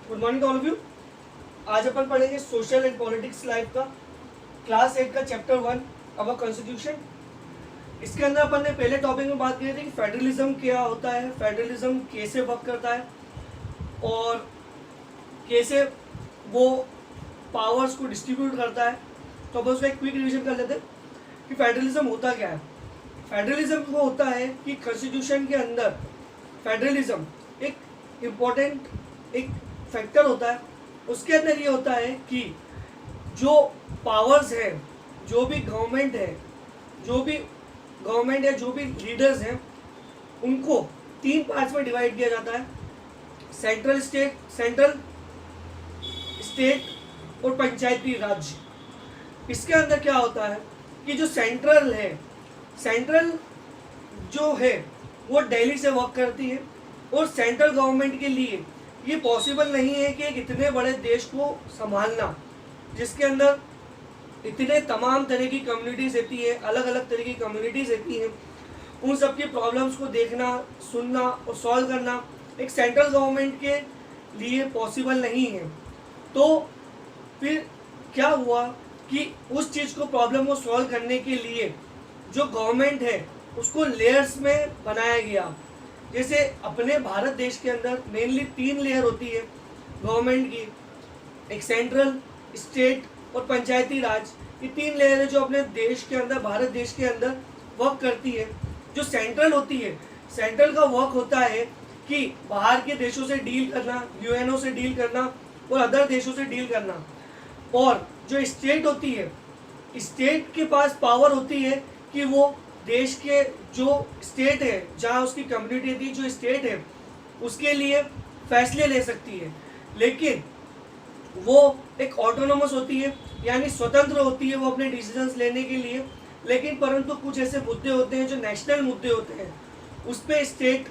Good morning all of you. आज अपन पढ़ेंगे social and politics life का क्लास 8 का चैप्टर 1 अवर कॉन्स्टिट्यूशन। इसके अंदर अपन ने पहले टॉपिक में बात की थी कि फेडरलिज्म क्या होता है, फेडरलिज्म कैसे वर्क करता है और कैसे वो पावर्स को डिस्ट्रीब्यूट करता है। तो अपन उसका एक क्विक रिवीजन कर लेते हैं कि फेडरलिज्म होता क्या है। फेडरलिज्म वो होता है कि कॉन्स्टिट्यूशन के अंदर फेडरलिज्म एक इम्पोर्टेंट एक फैक्टर होता है। उसके अंदर ये होता है कि जो पावर्स हैं, जो भी गवर्नमेंट है, जो भी लीडर्स हैं, उनको 3 पार्ट्स में डिवाइड किया जाता है। सेंट्रल स्टेट और पंचायती राज। इसके अंदर क्या होता है कि जो सेंट्रल जो है वो दिल्ली से वर्क करती है और सेंट्रल गवर्नमेंट के लिए ये पॉसिबल नहीं है कि एक इतने बड़े देश को संभालना, जिसके अंदर इतने तमाम तरह की कम्युनिटीज रहती है, अलग अलग तरह की कम्युनिटीज रहती हैं, उन सब की प्रॉब्लम्स को देखना, सुनना और सॉल्व करना एक सेंट्रल गवर्नमेंट के लिए पॉसिबल नहीं है। तो फिर क्या हुआ कि उस चीज़ को, प्रॉब्लम को सॉल्व करने के लिए जो गवर्नमेंट है उसको लेयर्स में बनाया गया। जैसे अपने भारत देश के अंदर मेनली 3 लेयर होती है गवर्नमेंट की, एक सेंट्रल, स्टेट और पंचायती राज। ये 3 लेयर है जो अपने देश के अंदर, भारत देश के अंदर वर्क करती है। जो सेंट्रल होती है, सेंट्रल का वर्क होता है कि बाहर के देशों से डील करना, यूएनओ से डील करना और अदर देशों से डील करना। और जो स्टेट होती है, स्टेट के पास पावर होती है कि वो देश के जो स्टेट है, जहाँ उसकी कम्युनिटी थी, जो स्टेट है उसके लिए फैसले ले सकती है, लेकिन वो एक ऑटोनोमस होती है, यानी स्वतंत्र होती है वो अपने डिसीजंस लेने के लिए। लेकिन परंतु कुछ ऐसे मुद्दे होते हैं जो नेशनल मुद्दे होते हैं, उस पर स्टेट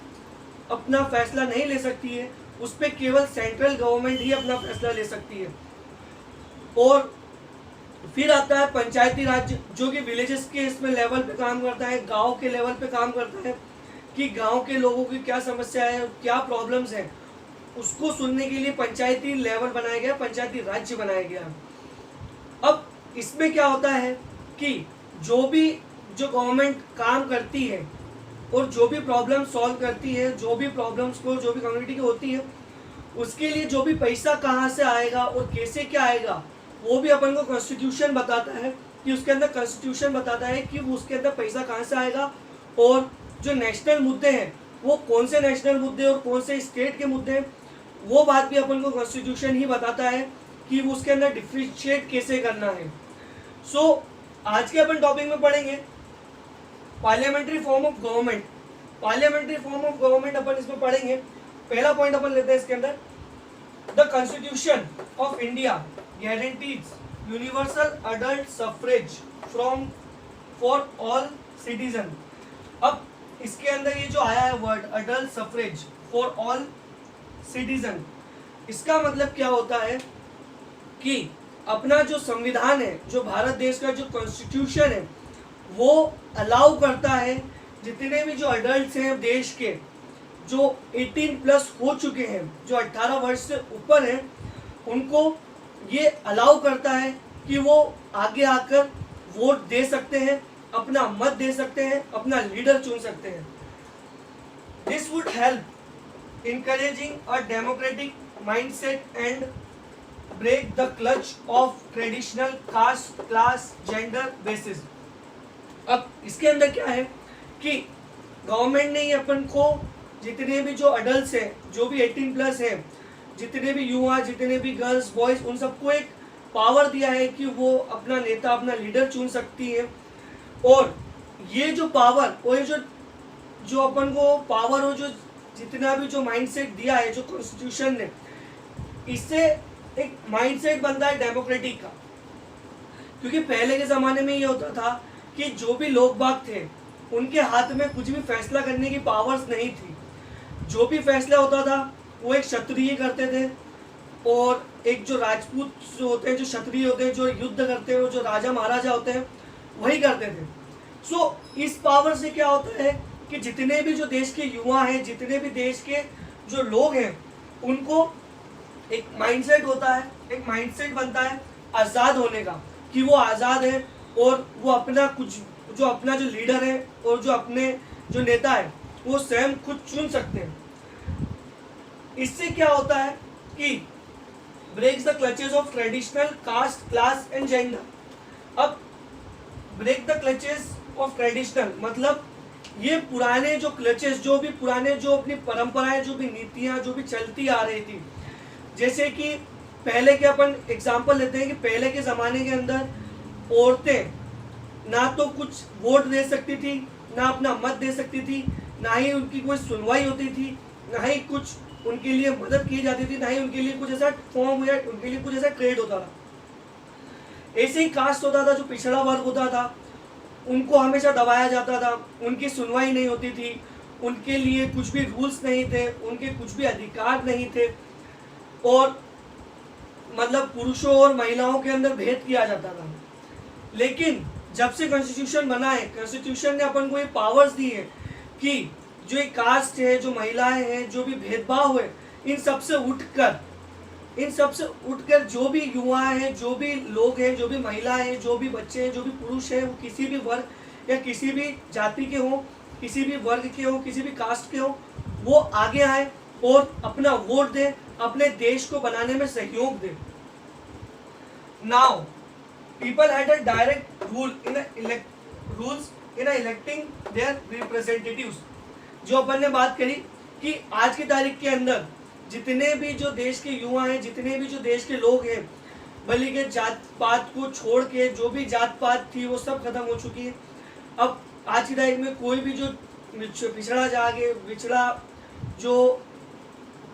अपना फैसला नहीं ले सकती है, उस पर केवल सेंट्रल गवर्नमेंट ही अपना फैसला ले सकती है। और फिर आता है पंचायती राज, जो कि विलेजेस के इसमें लेवल पे काम करता है, गांव के लेवल पे काम करता है कि गांव के लोगों की क्या समस्या है, क्या प्रॉब्लम्स हैं, उसको सुनने के लिए पंचायती लेवल बनाया गया, पंचायती राज्य बनाया गया। अब इसमें क्या होता है कि जो गवर्नमेंट काम करती है और जो भी प्रॉब्लम सॉल्व करती है, जो भी प्रॉब्लम्स को, जो भी कम्युनिटी की होती है, उसके लिए जो भी पैसा कहाँ से आएगा और कैसे क्या आएगा, वो भी अपन को कॉन्स्टिट्यूशन बताता है कि उसके अंदर कॉन्स्टिट्यूशन बताता है कि उसके अंदर पैसा कहाँ से आएगा। और जो नेशनल मुद्दे हैं, वो कौन से नेशनल मुद्दे और कौन से स्टेट के मुद्दे हैं, वो बात भी अपन को कॉन्स्टिट्यूशन ही बताता है कि वो उसके अंदर डिफ्रेंशिएट कैसे करना है। सो आज के अपन टॉपिक में पढ़ेंगे parliamentary form of government. Parliamentary form of government अपन इसमें पढ़ेंगे। पहला पॉइंट अपन लेते हैं इसके अंदर, the constitution of India guarantees universal adult suffrage for all citizen। अब इसके अंदर ये जो आया है word adult suffrage for all citizen, इसका मतलब क्या होता है कि अपना जो संविधान है, जो भारत देश का जो कॉन्स्टिट्यूशन है, वो अलाउ करता है जितने भी जो अडल्ट हैं देश के, जो 18 प्लस हो चुके हैं, जो 18 वर्ष से ऊपर हैं, उनको ये अलाउ करता है कि वो आगे आकर वोट दे सकते हैं, अपना मत दे सकते हैं, अपना लीडर चुन सकते हैं। This would help encouraging a democratic mindset and break the clutch of traditional caste, class, gender basis। अब इसके अंदर क्या है कि गवर्नमेंट ने ये अपन को जितने भी जो अडल्ट हैं, जो भी 18 प्लस हैं, जितने भी युवा, जितने भी गर्ल्स, बॉयज, उन सबको एक पावर दिया है कि वो अपना नेता, अपना लीडर चुन सकती है। और ये जो पावर, और ये जो अपन को पावर और जो जितना भी जो माइंडसेट दिया है जो कॉन्स्टिट्यूशन ने, इससे एक माइंडसेट बनता है डेमोक्रेटिक का। क्योंकि पहले के ज़माने में ये होता था कि जो भी लोग बाग थे, उनके हाथ में कुछ भी फैसला करने की पावर्स नहीं थी। जो भी फैसला होता था वो एक क्षत्रिय करते थे, और एक जो राजपूत जो होते हैं, जो क्षत्रिय होते हैं, जो युद्ध करते हैं, जो राजा महाराजा होते हैं, वही करते थे। सो इस पावर से क्या होता है कि जितने भी जो देश के युवा हैं, जितने भी देश के जो लोग हैं, उनको एक माइंडसेट होता है, एक माइंडसेट बनता है आज़ाद होने का, कि वो आज़ाद है और वो अपना कुछ जो अपना जो लीडर है और जो अपने जो नेता है वो स्वयं खुद चुन सकते हैं। इससे क्या होता है कि breaks the clutches of traditional caste, class and gender. अब break the clutches of traditional मतलब ये पुराने जो क्लचेस, जो भी पुराने जो अपनी परंपराएं, जो भी नीतियां जो भी चलती आ रही थी, जैसे कि पहले के अपन एग्जांपल लेते हैं कि पहले के ज़माने के अंदर औरतें ना तो कुछ वोट दे सकती थी, ना अपना मत दे सकती थी, ना ही उनकी कोई सुनवाई होती थी, ना ही कुछ उनके लिए मदद की जाती थी, ना ही उनके लिए कुछ ऐसा फॉर्म या उनके लिए कुछ ऐसा ट्रेड होता था। ऐसे ही कास्ट होता था, जो पिछड़ा वर्ग होता था उनको हमेशा दबाया जाता था, उनकी सुनवाई नहीं होती थी, उनके लिए कुछ भी रूल्स नहीं थे, उनके कुछ भी अधिकार नहीं थे, और मतलब पुरुषों और महिलाओं के अंदर भेद किया जाता था। लेकिन जब से कॉन्स्टिट्यूशन बना है, कॉन्स्टिट्यूशन ने अपन को ये पावर्स दी है कि जो एक कास्ट है, जो महिलाएं हैं, जो भी भेदभाव है, इन सबसे उठकर जो भी युवा हैं, जो भी लोग हैं, जो भी महिलाएं हैं, जो भी बच्चे हैं, जो भी पुरुष हैं, वो किसी भी वर्ग या किसी भी जाति के हों, किसी भी वर्ग के हों, किसी भी कास्ट के हों, वो आगे आए और अपना वोट दें, अपने देश को बनाने में सहयोग दें। Now people had a direct rule in electing their representatives। जो अपन ने बात करी कि आज की तारीख के अंदर जितने भी जो देश के युवा हैं, जितने भी जो देश के लोग हैं, भले के जात पात को छोड़ के जो भी जात पात थी वो सब खत्म हो चुकी है। अब आज की तारीख में कोई भी जो पिछड़ा जाके पिछड़ा जो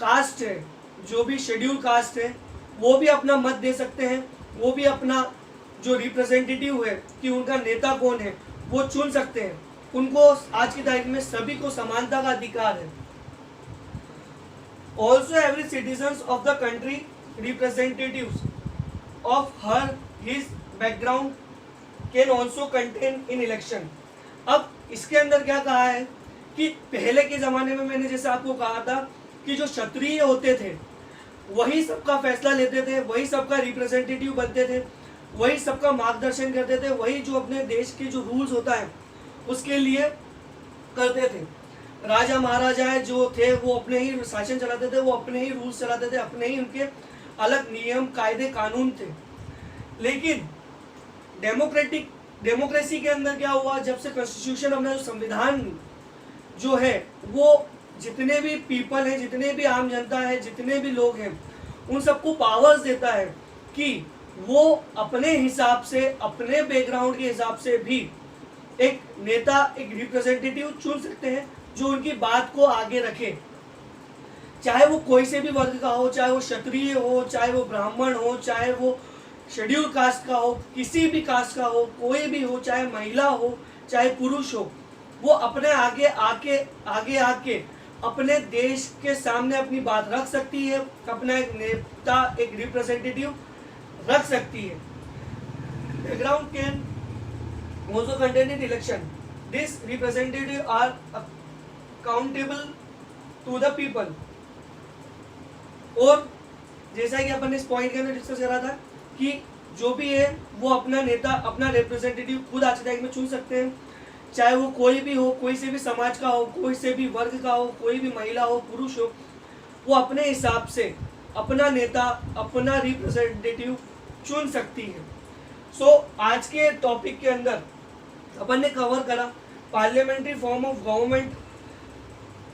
कास्ट है, जो भी शेड्यूल कास्ट है, वो भी अपना मत दे सकते हैं, वो भी अपना जो रिप्रेजेंटेटिव है कि उनका नेता कौन है वो चुन सकते हैं। उनको आज की तारीख में सभी को समानता का अधिकार है। Also every citizen of the country representatives of her his background can also contain in election. अब इसके अंदर क्या कहा है कि पहले के ज़माने में मैंने जैसे आपको कहा था कि जो क्षत्रिय होते थे वही सबका फैसला लेते थे, वही सबका रिप्रेजेंटेटिव बनते थे, वही सबका मार्गदर्शन करते थे, वही जो अपने देश के जो रूल्स होता है उसके लिए करते थे। राजा महाराजाएं जो थे वो अपने ही शासन चलाते थे, वो अपने ही रूल्स चलाते थे, अपने ही उनके अलग नियम कायदे कानून थे। लेकिन डेमोक्रेसी के अंदर क्या हुआ, जब से कॉन्स्टिट्यूशन अपना जो संविधान जो है वो जितने भी पीपल हैं, जितने भी आम जनता है, जितने भी लोग हैं, उन सबको पावर्स देता है कि वो अपने हिसाब से, अपने बैकग्राउंड के हिसाब से भी एक नेता, एक रिप्रेजेंटेटिव चुन सकते हैं जो उनकी बात को आगे रखे। चाहे वो कोई से भी वर्ग का हो, चाहे वो क्षत्रिय हो, चाहे वो ब्राह्मण हो, चाहे वो शेड्यूल कास्ट का हो, किसी भी कास्ट का हो, कोई भी हो, चाहे महिला हो, चाहे पुरुष हो, वो अपने आगे आके अपने देश के सामने अपनी बात रख सकती है, अपना एक नेता, एक रिप्रेजेंटेटिव रख सकती है। Background can also contain in election. This representative are accountable to the people। और जैसा कि अपन ने इस पॉइंट के अंदर डिस्कस करा था कि जो भी है वो अपना नेता, अपना रिप्रेजेंटेटिव खुद आज में चुन सकते हैं, चाहे वो कोई भी हो, कोई से भी समाज का हो, कोई से भी वर्ग का हो, कोई भी महिला हो, पुरुष हो, वो अपने हिसाब से अपना नेता, अपना रिप्रेजेंटेटिव चुन सकती है। आज के टॉपिक के अंदर अपन ने कवर करा पार्लियामेंट्री फॉर्म ऑफ गवर्नमेंट।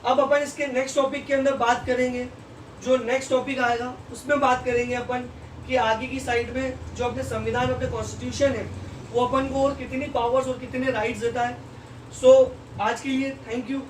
अब अपन इसके नेक्स्ट टॉपिक के अंदर बात करेंगे, जो नेक्स्ट टॉपिक आएगा उसमें बात करेंगे अपन कि आगे की साइड में जो अपने संविधान, अपने कॉन्स्टिट्यूशन है, वो अपन को और कितनी पावर्स और कितने राइट्स देता है। आज के लिए थैंक यू।